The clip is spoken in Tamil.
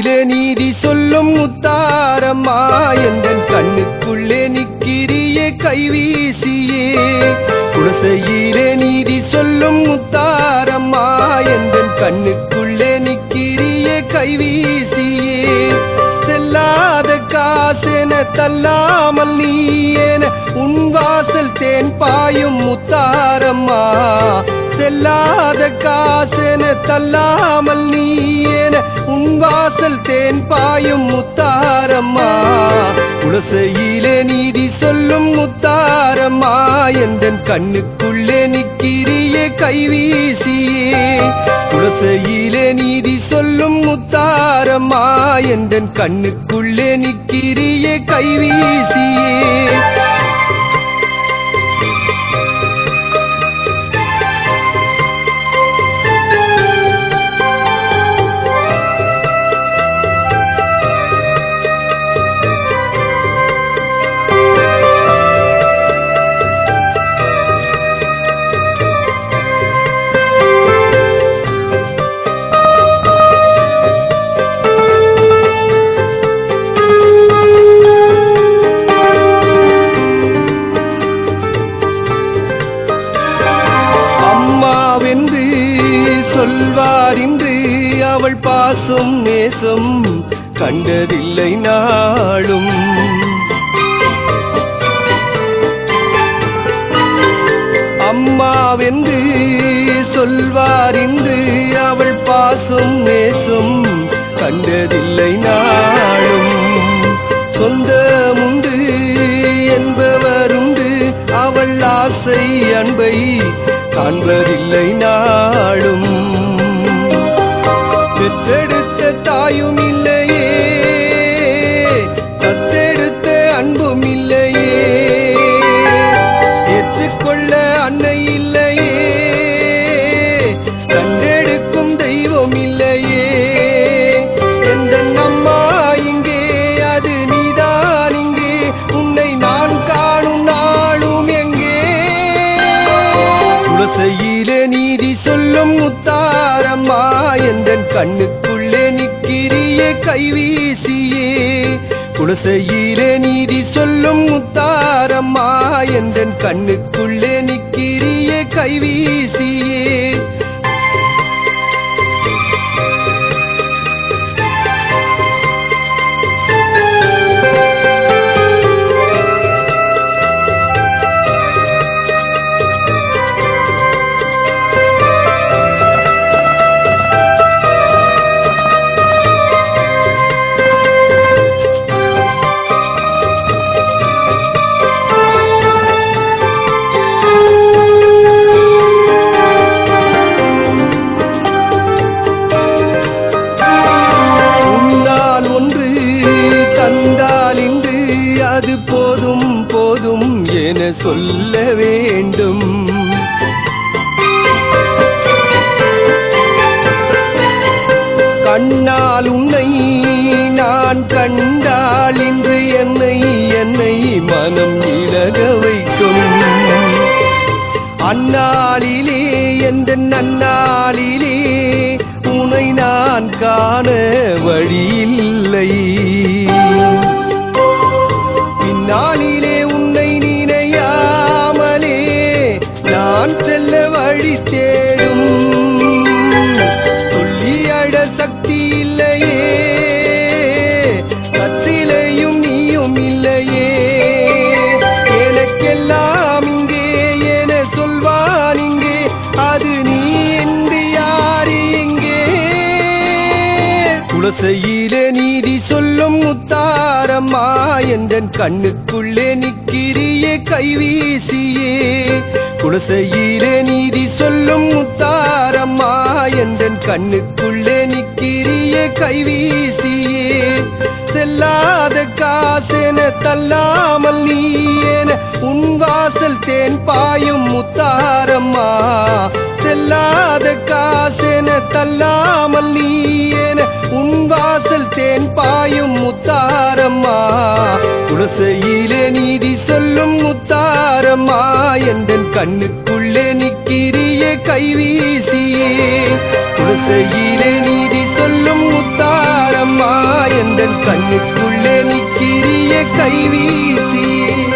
குலசையிலே நீதி சொல்லும் முத்தாரம்மா எந்தன் கண்ணுக்குள்ளே நிக்கிறியே கைவீசியே குலசையிலே நீதி சொல்லும் முத்தாரம்மா எந்தன் கண்ணுக்குள்ளே நிக்கிறியே கைவீசியே செல்லாத காசென தள்ளாமல் நீ என உன் வாசல் தேன் பாயும் முத்தாரம்மா செல்லாத காசென தள்ளாமல் நீ என உன் வாசல் தேன் பாயும் முத்தாரம்மா குலசையிலே நீதி சொல்லும் முத்தாரம்மா எந்தன் கண்ணுக்குள்ளே நிக்கிறியே கைவீசியே குலசையிலே நீதி சொல்லும் முத்தாரம்மா எந்தன் கண்ணுக்குள்ளே நிக்கிறியே கைவீசியே சொல்வார் இன்று அவள் பாசம் நேசம் கண்டதில்லை நாளும் அம்மாவென்று சொல்வார் இன்று அவள் பாசம் நேசம் கண்டதில்லை நாளும் சொந்தமுண்டு என்பவருண்டு அவள் ஆசை அன்பை காண்பதில்லை நாளும் பெற்றெடுத்த தாயும் இல்லையே தத்தெடுத்த அன்பும் இல்லையே ஏற்றுக்கொள்ள அன்னை இல்லையே கண்டெடுக்கும் தெய்வம் இல்லையே எந்த அம்மா இங்கே அது நீதான் இங்கே உன்னை நான் காணும் நாளும் எங்கே குலசையிலே நீதி சொல்லும் முத்தாரம்மா எந்தன் கண்ணுக்குள்ளே நிக்கிறியே கைவீசியே குலசையிலே நீதி சொல்லும் முத்தாரம்மா எந்தன் கண்ணுக்குள்ளே நிக்கிறியே கைவீசியே அது போதும் போதும் என சொல்ல வேண்டும் கண்ணால் உன்னை நான் கண்டால் இன்று என்னை என்னை மனம் இலக வைக்கும் அந்நாளிலே எந்த நன்னாளிலே உன்னை நான் காண வழியில்லை நாளிலே உன்னை நினையாமலே நான் செல்ல வழி தேடும் சொல்லி அட சக்தி இல்லையே கற்றிலையும் நீயும் இல்லையே எனக்கெல்லாம் இங்கே என சொல்வான் இங்கே அது நீ என்று யாரு இங்கே குலசையிலே நீதி சொல்லும் முத்தாரம்மா எந்தன் கண்ணுக்குள்ளே நிக்கிறியே கைவீசியே குலசையிலே நீதி சொல்லும் முத்தாரம்மா எந்தன் கண்ணுக்குள்ளே நிக்கிறியே கைவீசியே செல்லாத காசென தள்ளாமல் நீ என உன் வாசல் தேன் பாயும் முத்தாரம்மா செல்லாத காசென தள்ளாமல் நீ என உன் வாசல் தேன் பாயும் முத்தாரம்மா குலசையிலே நீதி சொல்லும் முத்தாரம்மா எந்தன் கண்ணுக்குள்ளே நிக்கிறியே கைவீசியே குலசையிலே நீதி சொல்லும் முத்தாரம்மா என் கண்ணுக்குள்ளே நிக்கிறிய கைவீசியே